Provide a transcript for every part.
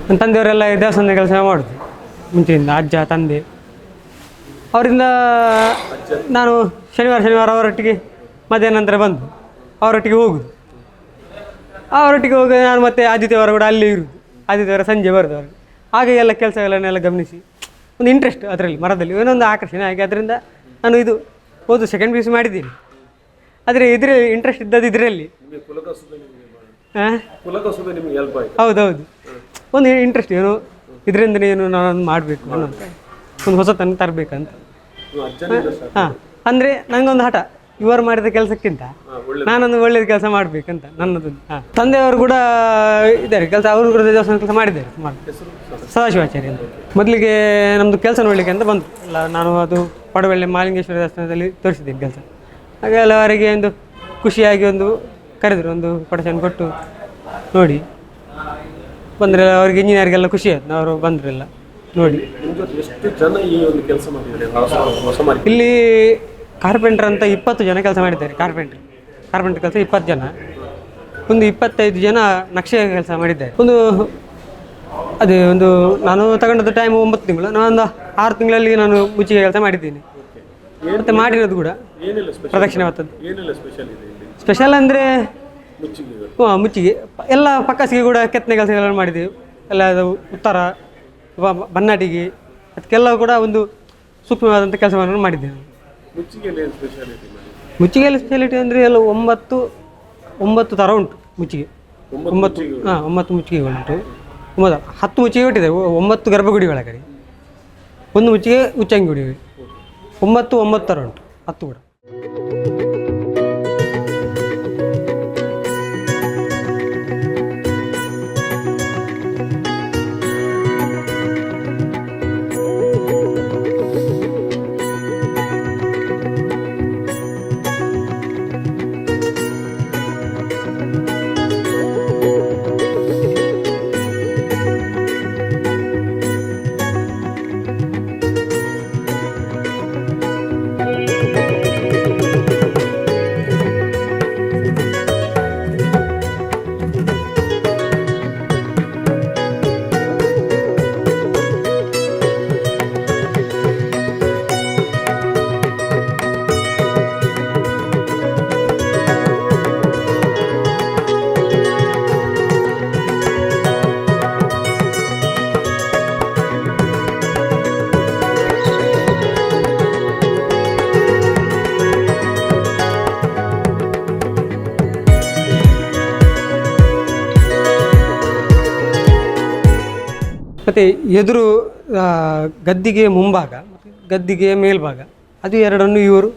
ನನ್ನ ತಂದೆಯವರೆಲ್ಲ ದೇವಸ್ಥಾನದ ಕೆಲಸ ಮಾಡೋದು ಮುಂಚೆಯಿಂದ, ಅಜ್ಜ ತಂದೆ ಅವರಿಂದ. ನಾನು ಶನಿವಾರ ಅವರೊಟ್ಟಿಗೆ ಮಧ್ಯಾಹ್ನ ನಂತರ ಬಂದು ಅವರೊಟ್ಟಿಗೆ ಹೋಗುದು. ಅವರೊಟ್ಟಿಗೆ ಹೋಗಿ ನಾನು ಮತ್ತೆ ಆದಿತ್ಯವಾರ ಕೂಡ ಅಲ್ಲಿ ಇರುವುದು, ಆದಿತ್ಯವಾರ ಸಂಜೆ ಬರೋದು ಅವ್ರಿಗೆ. ಹಾಗೆ ಎಲ್ಲ ಕೆಲಸಗಳನ್ನೆಲ್ಲ ಗಮನಿಸಿ ಒಂದು ಇಂಟ್ರೆಸ್ಟ್ ಅದರಲ್ಲಿ, ಮರದಲ್ಲಿ ಏನೊಂದು ಆಕರ್ಷಣೆ ಆಗಿ ಅದರಿಂದ ನಾನು ಇದು ಓದು ಸೆಕೆಂಡ್ PUC ಮಾಡಿದ್ದೀನಿ. ಆದರೆ ಇದರಲ್ಲಿ ಇಂಟ್ರೆಸ್ಟ್ ಇದ್ದದ್ದು ಇದರಲ್ಲಿ. ಹೌದೌದು, ಒಂದು ಇಂಟ್ರೆಸ್ಟ್ ಏನು ಇದರಿಂದ ಏನು ನಾನು ಮಾಡಬೇಕು ಅನ್ನೋಂಥ ಒಂದು ಹೊಸತನ್ನು ತರಬೇಕಂತ. ಹಾಂ, ಅಂದರೆ ನನಗೊಂದು ಹಠ, ಇವರು ಮಾಡಿದ ಕೆಲಸಕ್ಕಿಂತ ನಾನೊಂದು ಒಳ್ಳೇದು ಕೆಲಸ ಮಾಡಬೇಕಂತ ನನ್ನದೊಂದು. ಹಾಂ, ತಂದೆಯವರು ಕೂಡ ಇದ್ದಾರೆ ಕೆಲಸ, ಅವರು ಕೂಡ ದೇವಸ್ಥಾನ ಕೆಲಸ ಮಾಡಿದ್ದಾರೆ ಸುಮಾರು. ಸದಾಶಿವಾಚಾರ್ಯ ಅಂತ ಮೊದಲಿಗೆ ನಮ್ಮದು ಕೆಲಸ ನೋಡಲಿಕ್ಕೆ ಅಂತ ಬಂತು ಅಲ್ಲ, ನಾನು ಅದು ಪಡವಳ್ಳಿ ಮಾಲಿಂಗೇಶ್ವರ ದೇವಸ್ಥಾನದಲ್ಲಿ ತೋರಿಸಿದ್ದೀನಿ ಕೆಲಸ. ಹಾಗೆ ಅವರಿಗೆ ಒಂದು ಖುಷಿಯಾಗಿ ಒಂದು ಕರೆದರು, ಒಂದು ಕೊಟೇಶನ್ ಕೊಟ್ಟು ನೋಡಿ ಬಂದರೆ ಅವ್ರಿಗೆ ಇಂಜಿನಿಯರ್ಗೆಲ್ಲ ಖುಷಿ ಆಯ್ತು, ಅವರು ಬಂದ್ರೆಲ್ಲ ನೋಡಿ. ಇಲ್ಲಿ ಕಾರ್ಪೆಂಟರ್ ಅಂತ 20 ಜನ ಕೆಲಸ ಮಾಡಿದ್ದಾರೆ. ಕಾರ್ಪೆಂಟರ್ ಕೆಲಸ 20 ಜನ, ಒಂದು 25 ಜನ ನಕ್ಷೆ ಕೆಲಸ ಮಾಡಿದ್ದಾರೆ. ಅದೇ ಒಂದು ನಾನು ತಗೊಂಡದ್ದು ಟೈಮ್ 9 ತಿಂಗಳು, ನಾನೊಂದು 6 ತಿಂಗಳಲ್ಲಿ ನಾನು ಮುಚ್ಚಿಗೆ ಕೆಲಸ ಮಾಡಿದ್ದೀನಿ. ಮತ್ತು ಮಾಡಿರೋದು ಕೂಡ ಪ್ರದಕ್ಷಿಣೆ ಹೊತ್ತದ್ದು. ಸ್ಪೆಷಲ್ ಅಂದರೆ ಮುಚ್ಚಿಗೆ ಎಲ್ಲ ಪಕ್ಕಸಿಗೆ ಕೂಡ ಕೆತ್ತನೆ ಕೆಲಸಗಳನ್ನು ಮಾಡಿದ್ದೀವಿ. ಎಲ್ಲ ಉತ್ತರ ಬನ್ನಾಟಿಗೆ ಅದಕ್ಕೆಲ್ಲ ಕೂಡ ಒಂದು ಸೂಕ್ಷ್ಮವಾದಂಥ ಕೆಲಸವನ್ನು ಮಾಡಿದ್ದೇವೆ. ಮುಚ್ಚಿಗೆಯಲ್ಲಿ ಸ್ಪೆಷಾಲಿಟಿ ಅಂದರೆ ಎಲ್ಲ 9 ಥರ ಉಂಟು ಮುಚ್ಚಿಗೆ. 9 ಮುಚ್ಚಿಗೆಗಳುಂಟು. 10 ಮುಚ್ಚಿಗೆ ಕೊಟ್ಟಿದ್ದಾರೆ, 9 ಗರ್ಭಗುಡಿಗಳ ಕಡೆ, 1 ಮುಚ್ಚಿಗೆ ಉಚ್ಚಂಗಿ ಗುಡಿ. 9 ಥರ ಉಂಟು, 10 ಕೂಡ. ಮತ್ತು ಎದುರು ಗದ್ದಿಗೆ ಮುಂಭಾಗ ಮತ್ತು ಗದ್ದಿಗೆ ಮೇಲ್ಭಾಗ ಅದು ಎರಡನ್ನು ಇವರು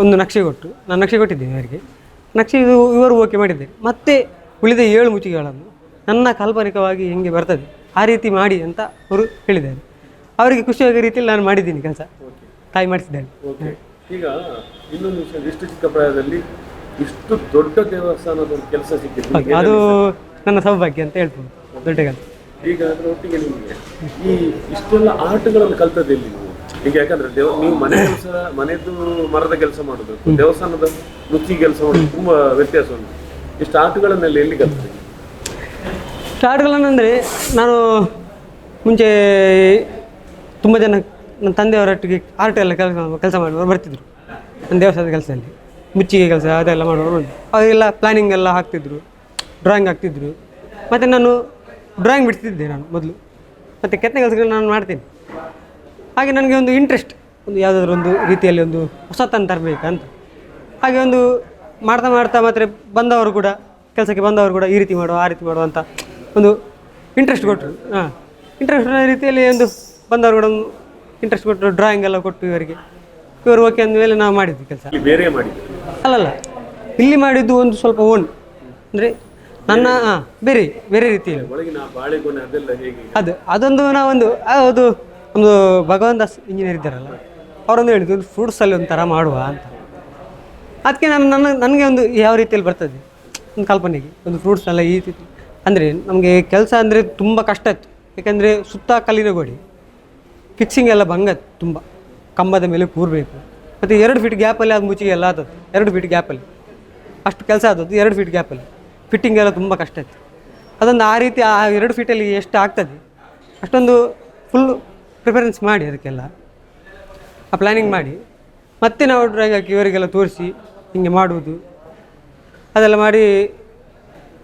ಒಂದು ನಕ್ಷೆ ಕೊಟ್ಟು, ನಾನು ನಕ್ಷೆ ಕೊಟ್ಟಿದ್ದೇನೆ ಅವರಿಗೆ. ನಕ್ಷೆ ಇವರು ಓಕೆ ಮಾಡಿದ್ದಾರೆ. ಮತ್ತು ಉಳಿದ 7 ಮುಚ್ಚಿಗೆಗಳನ್ನು ನನ್ನ ಕಾಲ್ಪನಿಕವಾಗಿ ಹೆಂಗೆ ಬರ್ತದೆ ಆ ರೀತಿ ಮಾಡಿ ಅಂತ ಅವರು ಹೇಳಿದ್ದಾರೆ. ಅವರಿಗೆ ಖುಷಿಯಾಗೋ ರೀತಿಯಲ್ಲಿ ನಾನು ಮಾಡಿದ್ದೀನಿ ಕೆಲಸ, ತಾಯಿ ಮಾಡಿಸಿದ್ದೇನೆ. ಈಗ ಇನ್ನೊಂದು ವಿಷಯ, ಇಷ್ಟು ಚಿಕ್ಕ ಪ್ರಾಯದಲ್ಲಿ ಇಷ್ಟು ದೊಡ್ಡ ದೇವಸ್ಥಾನದ ಕೆಲಸ ಸಿಕ್ಕಿದೆ, ಅದು ನನ್ನ ಸೌಭಾಗ್ಯ ಅಂತ ಹೇಳ್ಬೋದು, ದೊಡ್ಡ ಕೆಲಸ. ಈಗ ಅದರ ಒಟ್ಟಿಗೆ ನಿಮಗೆ ಈ ಇಷ್ಟೆಲ್ಲ ಆರ್ಟ್ಗಳನ್ನು ಕಲ್ತದ್ದಲ್ಲಿ ನೀವು ಈಗ, ಯಾಕಂದ್ರೆ ನೀವು ಮನೆಯದ್ದು ಮರದ ಕೆಲಸ ಮಾಡೋದು, ದೇವಸ್ಥಾನದ ಮುಚ್ಚಿಗೆ ಕೆಲಸ ಮಾಡೋದು ತುಂಬ ವ್ಯತ್ಯಾಸ ಉಂಟು. ಇಷ್ಟು ಆರ್ಟ್ಗಳನ್ನೆಲ್ಲ ಎಲ್ಲಿ ಕಲ್ತಿದೆ? ಆರ್ಟ್ಗಳನ್ನಂದರೆ ನಾನು ಮುಂಚೆ ತುಂಬ ಜನ ನನ್ನ ತಂದೆಯವರೊಟ್ಟಿಗೆ ಆರ್ಟ್ ಎಲ್ಲ ಕೆಲಸ ಮಾಡುವವರು ಬರ್ತಿದ್ರು. ನನ್ನ ದೇವಸ್ಥಾನದ ಕೆಲಸದಲ್ಲಿ ಮುಚ್ಚಿಗೆ ಕೆಲಸ ಅದೆಲ್ಲ ಮಾಡುವವರು ಬಂದು ಅವರೆಲ್ಲ ಪ್ಲ್ಯಾನಿಂಗ್ ಎಲ್ಲ ಹಾಕ್ತಿದ್ರು, ಡ್ರಾಯಿಂಗ್ ಹಾಕ್ತಿದ್ರು. ಮತ್ತು ನಾನು ಡ್ರಾಯಿಂಗ್ ಬಿಡ್ತಿದ್ದೆ ನಾನು ಮೊದಲು, ಮತ್ತು ಕೆತ್ತನೆ ಕೆಲಸಗಳನ್ನ ನಾನು ಮಾಡ್ತೀನಿ. ಹಾಗೆ ನನಗೆ ಒಂದು ಇಂಟ್ರೆಸ್ಟ್, ಒಂದು ಯಾವುದಾದ್ರೂ ಒಂದು ರೀತಿಯಲ್ಲಿ ಒಂದು ಹೊಸತನ್ನು ತರಬೇಕಂತ. ಹಾಗೆ ಒಂದು ಮಾಡ್ತಾ ಮಾತ್ರ ಬಂದವರು ಕೂಡ, ಕೆಲಸಕ್ಕೆ ಬಂದವರು ಕೂಡ ಈ ರೀತಿ ಮಾಡುವ ಆ ರೀತಿ ಮಾಡುವ ಅಂತ ಒಂದು ಇಂಟ್ರೆಸ್ಟ್ ಕೊಟ್ಟರು. ಇಂಟ್ರೆಸ್ಟ್ ರೀತಿಯಲ್ಲಿ ಒಂದು ಬಂದವರು ಕೂಡ ಒಂದು ಇಂಟ್ರೆಸ್ಟ್ ಕೊಟ್ಟರು, ಡ್ರಾಯಿಂಗ್ ಎಲ್ಲ ಕೊಟ್ಟು ಇವರು ಓಕೆ ಅಂದಮೇಲೆ ನಾವು ಮಾಡಿದ್ವಿ ಕೆಲಸ. ಬೇರೆ ಮಾಡಿದ್ವಿ ಅಲ್ಲಲ್ಲ, ಇಲ್ಲಿ ಮಾಡಿದ್ದು ಒಂದು ಸ್ವಲ್ಪ ಓನ್, ಅಂದರೆ ನನ್ನ ಬೇರೆ ರೀತಿಯಲ್ಲಿ ಅದೊಂದು ನಾವೊಂದು ಅದು ಒಂದು ಭಗವಂತ ಇಂಜಿನಿಯರ್ ಇದ್ದಾರಲ್ಲ, ಅವರೊಂದು ಹೇಳಿದ್ದು ಒಂದು ಫ್ರೂಟ್ಸಲ್ಲಿ ಒಂಥರ ಮಾಡುವ ಅಂತ. ಅದಕ್ಕೆ ನನಗೆ ಒಂದು ಯಾವ ರೀತಿಯಲ್ಲಿ ಬರ್ತದೆ ಒಂದು ಕಲ್ಪನೆಗೆ, ಒಂದು ಫ್ರೂಟ್ಸ್ ಎಲ್ಲ ಈ ರೀತಿ. ಅಂದರೆ ನಮಗೆ ಕೆಲಸ ಅಂದರೆ ತುಂಬ ಕಷ್ಟ ಇತ್ತು, ಯಾಕೆಂದರೆ ಸುತ್ತ ಕಲ್ಲಿನ ಗೋಡೆ, ಫಿಕ್ಸಿಂಗ್ ಎಲ್ಲ ಭಂಗತ್ತು, ತುಂಬ ಕಂಬದ ಮೇಲೆ ಕೂರಬೇಕು. ಮತ್ತು 2 ಫೀಟ್ ಗ್ಯಾಪಲ್ಲಿ ಅದು ಮುಚ್ಚಿಗೆ ಎಲ್ಲ ಆದದ್ದು, 2 ಫೀಟ್ ಗ್ಯಾಪಲ್ಲಿ ಅಷ್ಟು ಕೆಲಸ ಆದದ್ದು 2 ಫೀಟ್ ಗ್ಯಾಪಲ್ಲಿ. ಫಿಟ್ಟಿಂಗ್ ಎಲ್ಲ ತುಂಬ ಕಷ್ಟ ಇತ್ತು. ಅದೊಂದು ಆ ರೀತಿ ಆ 2 ಫೀಟಲ್ಲಿ ಎಷ್ಟು ಆಗ್ತದೆ ಅಷ್ಟೊಂದು ಫುಲ್ ಪ್ರಿಫರೆನ್ಸ್ ಮಾಡಿ ಅದಕ್ಕೆಲ್ಲ ಆ ಪ್ಲ್ಯಾನಿಂಗ್ ಮಾಡಿ ಮತ್ತೆ ನಾವು ಡ್ರಾಯಿಂಗ್ ಹಾಕಿ ಇವರಿಗೆಲ್ಲ ತೋರಿಸಿ ಹಿಂಗೆ ಮಾಡುವುದು ಅದೆಲ್ಲ ಮಾಡಿ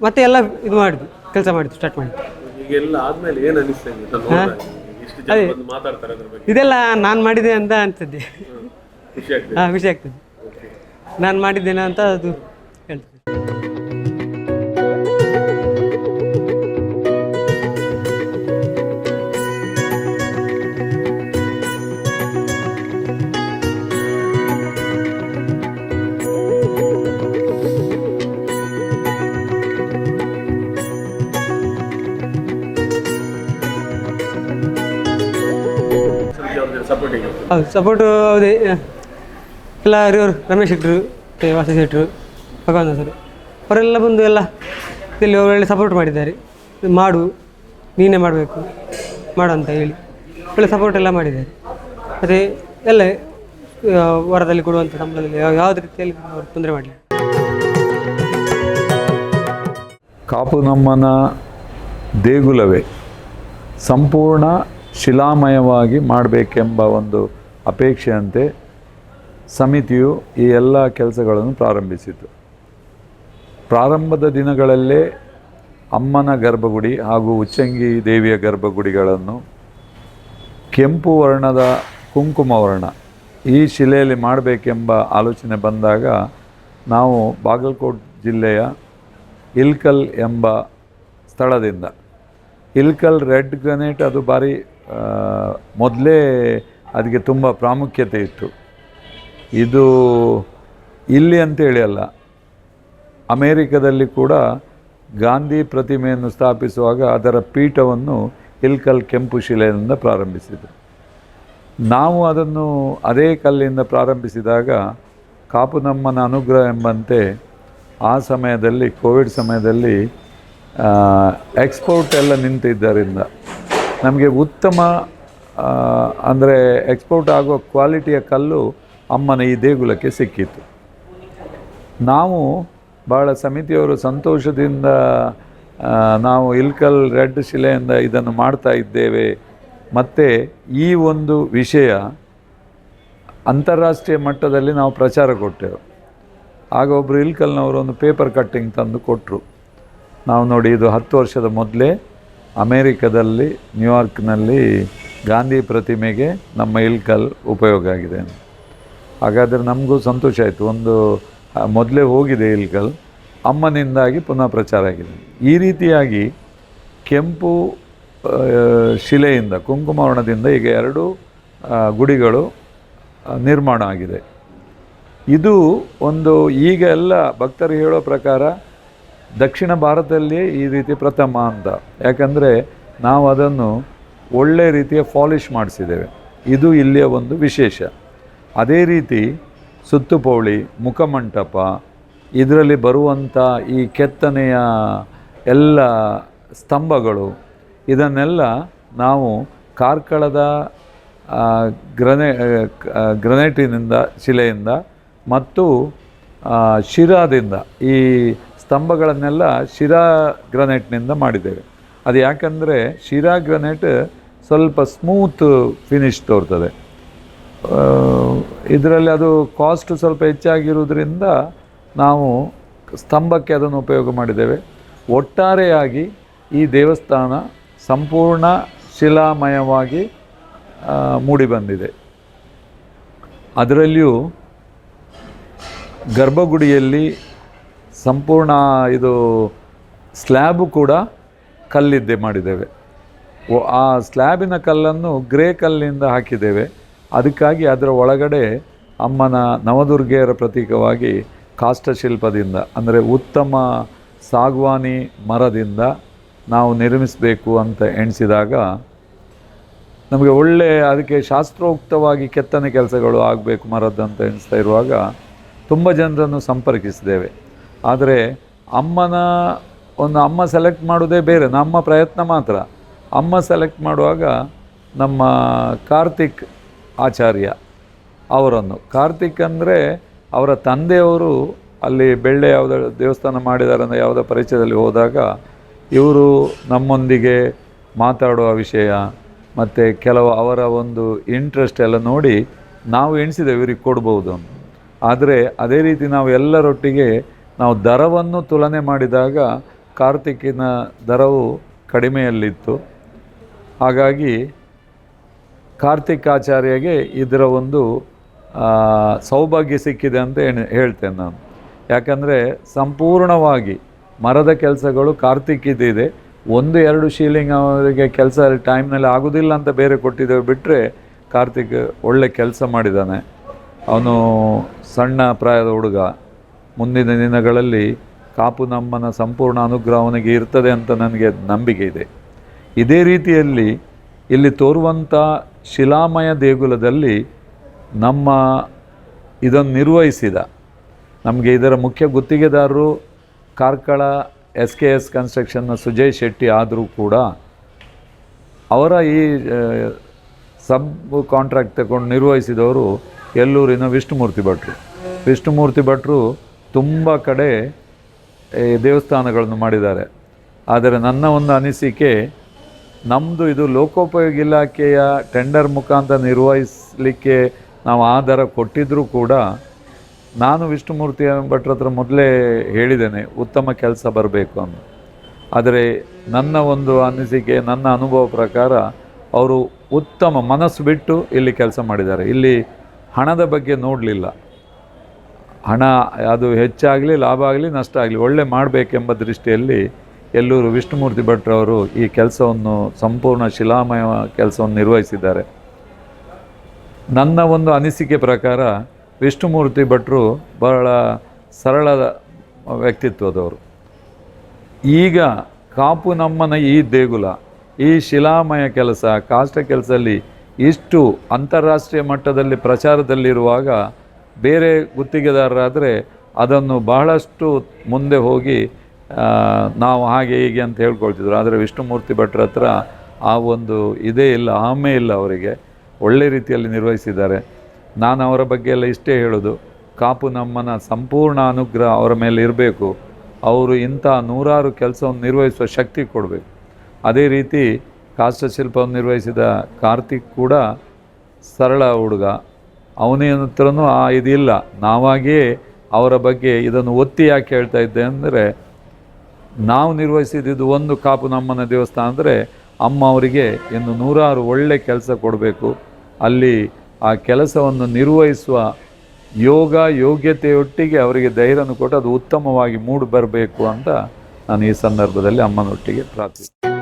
ಮತ್ತೆ ಎಲ್ಲ ಇದು ಮಾಡಿದ್ದು ಕೆಲಸ ಮಾಡಿದ್ದು ಸ್ಟಾರ್ಟ್ ಮಾಡಿದ್ದು. ಈಗೆಲ್ಲ ಆದ್ಮೇಲೆ ಏನು ಅನಿಸ್ತಾ ಇದೆ ಎಷ್ಟು ಜನ ಬಂದು ಮಾತಾಡ್ತಾರೆ ಅದ್ರ ಬಗ್ಗೆ? ಇದೆಲ್ಲ ನಾನು ಮಾಡಿದೆ ಅಂತ ಅನ್ಸುತ್ತೆ. ಖುಷಿ ಆಗ್ತದೆ. ಹಾಂ, ಖುಷಿ ಆಗ್ತದೆ. ನಾನು ಮಾಡಿದ್ದೇನೆ ಅಂತ ಅದು ಹೇಳ್ತದೆ. ಸಪೋರ್ಟಿಂಗ್ ಹೌದು, ಸಪೋರ್ಟು ಅದೇ ಎಲ್ಲ ಇವರು ರಮೇಶ್ ಶೆಟ್ಟರು ಮತ್ತು ವಾಸ ಶೆಟ್ಟರು, ಭಗವಂತ ಸರ್ ಅವರೆಲ್ಲ ಬಂದು ಎಲ್ಲ ಇಲ್ಲಿ ಒಳ್ಳೆ ಸಪೋರ್ಟ್ ಮಾಡಿದ್ದಾರೆ. ಮಾಡು, ನೀನೇ ಮಾಡಬೇಕು, ಮಾಡು ಅಂತ ಹೇಳಿ ಒಳ್ಳೆ ಸಪೋರ್ಟ್ ಎಲ್ಲ ಮಾಡಿದ್ದಾರೆ. ಮತ್ತು ಎಲ್ಲ ವಾರದಲ್ಲಿ ಕೊಡುವಂಥ ಸಂಬಳದಲ್ಲಿ ಯಾವುದೇ ರೀತಿಯಲ್ಲಿ ಅವರು ತೊಂದರೆ ಮಾಡಲಿಲ್ಲ. ಕಾಪು ನಮ್ಮನ ದೇಗುಲವೇ ಸಂಪೂರ್ಣ ಶಿಲಾಮಯವಾಗಿ ಮಾಡಬೇಕೆಂಬ ಒಂದು ಅಪೇಕ್ಷೆಯಂತೆ ಸಮಿತಿಯು ಈ ಎಲ್ಲ ಕೆಲಸಗಳನ್ನು ಪ್ರಾರಂಭಿಸಿತು. ಪ್ರಾರಂಭದ ದಿನಗಳಲ್ಲೇ ಅಮ್ಮನ ಗರ್ಭಗುಡಿ ಹಾಗೂ ಉಚ್ಚಂಗಿ ದೇವಿಯ ಗರ್ಭಗುಡಿಗಳನ್ನು ಕೆಂಪು ವರ್ಣದ ಕುಂಕುಮ ವರ್ಣ ಈ ಶಿಲೆಯಲ್ಲಿ ಮಾಡಬೇಕೆಂಬ ಆಲೋಚನೆ ಬಂದಾಗ ನಾವು ಬಾಗಲಕೋಟೆ ಜಿಲ್ಲೆಯ ಇಲ್ಕಲ್ ಎಂಬ ಸ್ಥಳದಿಂದ, ಇಲ್ಕಲ್ ರೆಡ್ ಗ್ರನೇಟ್ ಅದು ಭಾರಿ ಮೊದಲೇ ಅದಕ್ಕೆ ತುಂಬ ಪ್ರಾಮುಖ್ಯತೆ ಇತ್ತು. ಇದು ಇಲ್ಲಿ ಅಂತೇಳಿ ಅಲ್ಲ, ಅಮೇರಿಕದಲ್ಲಿ ಕೂಡ ಗಾಂಧಿ ಪ್ರತಿಮೆಯನ್ನು ಸ್ಥಾಪಿಸುವಾಗ ಅದರ ಪೀಠವನ್ನು ಇಲ್ಕಲ್ ಕೆಂಪು ಶಿಲೆಯಿಂದ ಪ್ರಾರಂಭಿಸಿದರು. ನಾವು ಅದನ್ನು ಅದೇ ಕಲ್ಲಿಂದ ಪ್ರಾರಂಭಿಸಿದಾಗ ಕಾಪು ನಮ್ಮನ ಅನುಗ್ರಹ ಎಂಬಂತೆ ಆ ಸಮಯದಲ್ಲಿ ಕೋವಿಡ್ ಸಮಯದಲ್ಲಿ ಎಕ್ಸ್ಪೋರ್ಟ್ ಎಲ್ಲ ನಿಂತಿದ್ದರಿಂದ ನಮಗೆ ಉತ್ತಮ ಅಂದರೆ ಎಕ್ಸ್ಪೋರ್ಟ್ ಆಗುವ ಕ್ವಾಲಿಟಿಯ ಕಲ್ಲು ಅಮ್ಮನ ಈ ದೇಗುಲಕ್ಕೆ ಸಿಕ್ಕಿತ್ತು. ನಾವು ಭಾಳ ಸಮಿತಿಯವರು ಸಂತೋಷದಿಂದ ನಾವು ಇಲ್ಕಲ್ ರೆಡ್ ಶಿಲೆಯಿಂದ ಇದನ್ನು ಮಾಡ್ತಾ ಇದ್ದೇವೆ. ಮತ್ತು ಈ ಒಂದು ವಿಷಯ ಅಂತಾರಾಷ್ಟ್ರೀಯ ಮಟ್ಟದಲ್ಲಿ ನಾವು ಪ್ರಚಾರ ಕೊಟ್ಟೆವು. ಆಗ ಒಬ್ಬರು ಇಲ್ಕಲ್ನವರು ಒಂದು ಪೇಪರ್ ಕಟ್ಟಿಂಗ್ ತಂದು ಕೊಟ್ಟರು. ನಾವು ನೋಡಿ, ಇದು 10 ವರ್ಷದ ಮೊದಲೇ ಅಮೇರಿಕದಲ್ಲಿ ನ್ಯೂಯಾರ್ಕ್ನಲ್ಲಿ ಗಾಂಧಿ ಪ್ರತಿಮೆಗೆ ನಮ್ಮ ಇಲ್ಕಲ್ ಉಪಯೋಗ ಆಗಿದೆ. ಹಾಗಾದರೆ ನಮಗೂ ಸಂತೋಷ ಆಯಿತು. ಒಂದು ಮೊದಲೇ ಹೋಗಿದೆ ಇಲ್ಕಲ್, ಅಮ್ಮನಿಂದಾಗಿ ಪುನಃ ಪ್ರಚಾರ ಆಗಿದೆ. ಈ ರೀತಿಯಾಗಿ ಕೆಂಪು ಶಿಲೆಯಿಂದ ಕುಂಕುಮವರ್ಣದಿಂದ ಈಗ 2 ಗುಡಿಗಳು ನಿರ್ಮಾಣ ಆಗಿದೆ. ಇದು ಒಂದು ಈಗ ಎಲ್ಲ ಭಕ್ತರು ಹೇಳೋ ಪ್ರಕಾರ ದಕ್ಷಿಣ ಭಾರತದಲ್ಲಿಯೇ ಈ ರೀತಿ ಪ್ರಥಮ ಅಂತ. ಯಾಕಂದರೆ ನಾವು ಅದನ್ನು ಒಳ್ಳೆಯ ರೀತಿಯ ಪಾಲಿಷ್ ಮಾಡಿಸಿದ್ದೇವೆ. ಇದು ಇಲ್ಲಿಯ ಒಂದು ವಿಶೇಷ. ಅದೇ ರೀತಿ ಸುತ್ತುಪೌಳಿ, ಮುಖಮಂಟಪ, ಇದರಲ್ಲಿ ಬರುವಂಥ ಈ ಕೆತ್ತನೆಯ ಎಲ್ಲ ಸ್ತಂಭಗಳು, ಇದನ್ನೆಲ್ಲ ನಾವು ಕಾರ್ಕಳದ ಗ್ರನೇಟಿನಿಂದ ಶಿಲೆಯಿಂದ ಮತ್ತು ಶಿರಾದಿಂದ ಈ ಸ್ತಂಭಗಳನ್ನೆಲ್ಲ ಶಿರಾ ಗ್ರನೇಟ್ನಿಂದ ಮಾಡಿದ್ದೇವೆ. ಅದು ಯಾಕಂದರೆ ಶಿರಾ ಗ್ರನೇಟ್ ಸ್ವಲ್ಪ ಸ್ಮೂತ್ ಫಿನಿಶ್ ತೋರ್ತದೆ. ಇದರಲ್ಲಿ ಅದು ಕಾಸ್ಟ್ ಸ್ವಲ್ಪ ಹೆಚ್ಚಾಗಿರೋದ್ರಿಂದ ನಾವು ಸ್ತಂಭಕ್ಕೆ ಅದನ್ನು ಉಪಯೋಗ ಮಾಡಿದ್ದೇವೆ. ಒಟ್ಟಾರೆಯಾಗಿ ಈ ದೇವಸ್ಥಾನ ಸಂಪೂರ್ಣ ಶಿಲಾಮಯವಾಗಿ ಮೂಡಿಬಂದಿದೆ. ಅದರಲ್ಲಿಯೂ ಗರ್ಭಗುಡಿಯಲ್ಲಿ ಸಂಪೂರ್ಣ ಇದು ಸ್ಲ್ಯಾಬು ಕೂಡ ಕಲ್ಲಿದ್ದೆ ಮಾಡಿದ್ದೇವೆ. ಆ ಸ್ಲ್ಯಾಬಿನ ಕಲ್ಲನ್ನು ಗ್ರೇ ಕಲ್ಲಿಂದ ಹಾಕಿದ್ದೇವೆ. ಅದಕ್ಕಾಗಿ ಅದರ ಒಳಗಡೆ ಅಮ್ಮನ ನವದುರ್ಗೆಯರ ಪ್ರತೀಕವಾಗಿ ಕಾಷ್ಟಶಿಲ್ಪದಿಂದ, ಅಂದರೆ ಉತ್ತಮ ಸಾಗವಾನಿ ಮರದಿಂದ ನಾವು ನಿರ್ಮಿಸಬೇಕು ಅಂತ ಎಣಿಸಿದಾಗ ನಮಗೆ ಅದಕ್ಕೆ ಶಾಸ್ತ್ರೋಕ್ತವಾಗಿ ಕೆತ್ತನೆ ಕೆಲಸಗಳು ಆಗಬೇಕು ಮರದ್ದಂತ ಎಣಿಸ್ತಾ ಇರುವಾಗ ತುಂಬ ಜನರನ್ನು ಸಂಪರ್ಕಿಸಿದ್ದೇವೆ. ಆದರೆ ಅಮ್ಮ ಸೆಲೆಕ್ಟ್ ಮಾಡೋದೇ ಬೇರೆ, ನಮ್ಮ ಪ್ರಯತ್ನ ಮಾತ್ರ. ಅಮ್ಮ ಸೆಲೆಕ್ಟ್ ಮಾಡುವಾಗ ನಮ್ಮ ಕಾರ್ತಿಕ್ ಆಚಾರ್ಯ ಅವರನ್ನು, ಕಾರ್ತಿಕ್ ಅಂದರೆ ಅವರ ತಂದೆಯವರು ಅಲ್ಲಿ ಬೆಳ್ಳೆ ಯಾವುದೋ ದೇವಸ್ಥಾನ ಮಾಡಿದ್ದಾರೆ ಅನ್ನೋ ಯಾವುದೋ ಪರಿಚಯದಲ್ಲಿ ಹೋದಾಗ ಇವರು ನಮ್ಮೊಂದಿಗೆ ಮಾತಾಡುವ ವಿಷಯ ಮತ್ತು ಕೆಲವು ಅವರ ಒಂದು ಇಂಟ್ರೆಸ್ಟ್ ಎಲ್ಲ ನೋಡಿ ನಾವು ಎಣಿಸಿದ್ದೇವೆ ಇವ್ರಿಗೆ ಕೊಡ್ಬೋದು ಅಂತ. ಆದರೆ ಅದೇ ರೀತಿ ನಾವು ಎಲ್ಲರೊಟ್ಟಿಗೆ ನಾವು ದರವನ್ನು ತುಲನೆ ಮಾಡಿದಾಗ ಕಾರ್ತಿಕಿನ ದರವು ಕಡಿಮೆಯಲ್ಲಿತ್ತು. ಹಾಗಾಗಿ ಕಾರ್ತಿಕಾಚಾರ್ಯಗೆ ಇದರ ಒಂದು ಸೌಭಾಗ್ಯ ಸಿಕ್ಕಿದೆ ಅಂತ ಹೇಳ್ತೇನೆ ನಾನು. ಯಾಕಂದರೆ ಸಂಪೂರ್ಣವಾಗಿ ಮರದ ಕೆಲಸಗಳು ಕಾರ್ತಿಕ್ಕಿದೆ. 1-2 ಶೀಲಿಂಗ್ ಅವರಿಗೆ ಕೆಲಸ ಟೈಮ್ನಲ್ಲಿ ಆಗೋದಿಲ್ಲ ಅಂತ ಬೇರೆ ಕೊಟ್ಟಿದ್ದೇವೆ ಬಿಟ್ಟರೆ ಕಾರ್ತಿಕ್ ಒಳ್ಳೆ ಕೆಲಸ ಮಾಡಿದ್ದಾನೆ. ಅವನು ಸಣ್ಣ ಪ್ರಾಯದ ಹುಡುಗ. ಮುಂದಿನ ದಿನಗಳಲ್ಲಿ ಕಾಪು ನಮ್ಮನ ಸಂಪೂರ್ಣ ಅನುಗ್ರಹ ಅವನಿಗೆ ಇರ್ತದೆ ಅಂತ ನನಗೆ ನಂಬಿಕೆ ಇದೆ. ಇದೇ ರೀತಿಯಲ್ಲಿ ಇಲ್ಲಿ ತೋರುವಂಥ ಶಿಲಾಮಯ ದೇಗುಲದಲ್ಲಿ ನಮ್ಮ ಇದನ್ನು ನಿರ್ವಹಿಸಿದ ನಮಗೆ ಇದರ ಮುಖ್ಯ ಗುತ್ತಿಗೆದಾರರು ಕಾರ್ಕಳ SKS ಕನ್ಸ್ಟ್ರಕ್ಷನ್ನ ಸುಜಯ್ ಶೆಟ್ಟಿ ಆದರೂ ಕೂಡ ಅವರ ಈ ಸಬ್ ಕಾಂಟ್ರಾಕ್ಟ್ ತಗೊಂಡು ನಿರ್ವಹಿಸಿದವರು ಎಲ್ಲೂರಿನ ವಿಷ್ಣುಮೂರ್ತಿ ಭಟ್ರು. ವಿಷ್ಣುಮೂರ್ತಿ ಭಟ್ರು ತುಂಬ ಕಡೆ ದೇವಸ್ಥಾನಗಳನ್ನು ಮಾಡಿದ್ದಾರೆ. ಆದರೆ ನನ್ನ ಒಂದು ಅನಿಸಿಕೆ, ನಮ್ಮದು ಇದು ಲೋಕೋಪಯೋಗಿ ಇಲಾಖೆಯ ಟೆಂಡರ್ ಮುಖಾಂತರ ನಿರ್ವಹಿಸಲಿಕ್ಕೆ ನಾವು ಆಧಾರ ಕೊಟ್ಟಿದ್ದರೂ ಕೂಡ ನಾನು ವಿಷ್ಣುಮೂರ್ತಿ ಭಟ್ರ ಹತ್ರ ಮೊದಲೇ ಹೇಳಿದ್ದೇನೆ ಉತ್ತಮ ಕೆಲಸ ಬರಬೇಕು ಅಂತ. ಆದರೆ ನನ್ನ ಒಂದು ಅನಿಸಿಕೆ, ನನ್ನ ಅನುಭವ ಪ್ರಕಾರ ಅವರು ಉತ್ತಮ ಮನಸ್ಸು ಬಿಟ್ಟು ಇಲ್ಲಿ ಕೆಲಸ ಮಾಡಿದ್ದಾರೆ. ಇಲ್ಲಿ ಹಣದ ಬಗ್ಗೆ ನೋಡಲಿಲ್ಲ. ಹಣ ಅದು ಹೆಚ್ಚಾಗಲಿ ಲಾಭ ಆಗಲಿ ನಷ್ಟ ಆಗಲಿ ಒಳ್ಳೆ ಮಾಡಬೇಕೆಂಬ ದೃಷ್ಟಿಯಲ್ಲಿ ಎಲ್ಲೂರು ವಿಷ್ಣುಮೂರ್ತಿ ಭಟ್ರವರು ಈ ಕೆಲಸವನ್ನು ಸಂಪೂರ್ಣ ಶಿಲಾಮಯ ಕೆಲಸವನ್ನು ನಿರ್ವಹಿಸಿದ್ದಾರೆ. ನನ್ನ ಒಂದು ಅನಿಸಿಕೆ ಪ್ರಕಾರ ವಿಷ್ಣುಮೂರ್ತಿ ಭಟ್ರು ಬಹಳ ಸರಳ ವ್ಯಕ್ತಿತ್ವದವರು. ಈಗ ಕಾಪು ನಮ್ಮನ ಈ ದೇಗುಲ, ಈ ಶಿಲಾಮಯ ಕೆಲಸ, ಕಾಷ್ಟ ಕೆಲಸದಲ್ಲಿ ಇಷ್ಟು ಅಂತಾರಾಷ್ಟ್ರೀಯ ಮಟ್ಟದಲ್ಲಿ ಪ್ರಚಾರದಲ್ಲಿರುವಾಗ ಬೇರೆ ಗುತ್ತಿಗೆದಾರರಾದರೆ ಅದನ್ನು ಬಹಳಷ್ಟು ಮುಂದೆ ಹೋಗಿ ನಾವು ಹಾಗೆ ಹೀಗೆ ಅಂತ ಹೇಳ್ಕೊಳ್ತಿದ್ರು. ಆದರೆ ವಿಷ್ಣುಮೂರ್ತಿ ಭಟ್ರ ಹತ್ರ ಆ ಒಂದು ಇದೇ ಇಲ್ಲ, ಆಮೆ ಇಲ್ಲ. ಅವರಿಗೆ ಒಳ್ಳೆ ರೀತಿಯಲ್ಲಿ ನಿರ್ವಹಿಸಿದ್ದಾರೆ. ನಾನು ಅವರ ಬಗ್ಗೆ ಎಲ್ಲ ಇಷ್ಟೇ ಹೇಳೋದು, ಕಾಪು ನಮ್ಮನ ಸಂಪೂರ್ಣ ಅನುಗ್ರಹ ಅವರ ಮೇಲೆ ಇರಬೇಕು. ಅವರು ಇಂಥ 100 ಕೆಲಸವನ್ನು ನಿರ್ವಹಿಸುವ ಶಕ್ತಿ ಕೊಡಬೇಕು. ಅದೇ ರೀತಿ ಕಾಷ್ಟಶಿಲ್ಪವನ್ನು ನಿರ್ವಹಿಸಿದ ಕಾರ್ತಿಕ್ ಕೂಡ ಸರಳ ಹುಡುಗ. ಅವನ ಹತ್ರನೂ ಆ ಇದಿಲ್ಲ. ನಾವಾಗಿಯೇ ಅವರ ಬಗ್ಗೆ ಇದನ್ನು ಒತ್ತಿ ಯಾಕೆ ಹೇಳ್ತಾ ಇದ್ದೆ ಅಂದರೆ, ನಾವು ನಿರ್ವಹಿಸಿದ್ದು ಒಂದು ಕಾಪು ನಮ್ಮನ ದೇವಸ್ಥಾನ ಅಂದರೆ ಅಮ್ಮ ಅವರಿಗೆ ಇನ್ನು 100 ಒಳ್ಳೆ ಕೆಲಸ ಕೊಡಬೇಕು. ಅಲ್ಲಿ ಆ ಕೆಲಸವನ್ನು ನಿರ್ವಹಿಸುವ ಯೋಗ್ಯತೆಯೊಟ್ಟಿಗೆ ಅವರಿಗೆ ಧೈರ್ಯವನ್ನು ಕೊಟ್ಟು ಅದು ಉತ್ತಮವಾಗಿ ಮೂಡಿ ಬರಬೇಕು ಅಂತ ನಾನು ಈ ಸಂದರ್ಭದಲ್ಲಿ ಅಮ್ಮನೊಟ್ಟಿಗೆ ಪ್ರಾರ್ಥಿಸ್ತೇನೆ.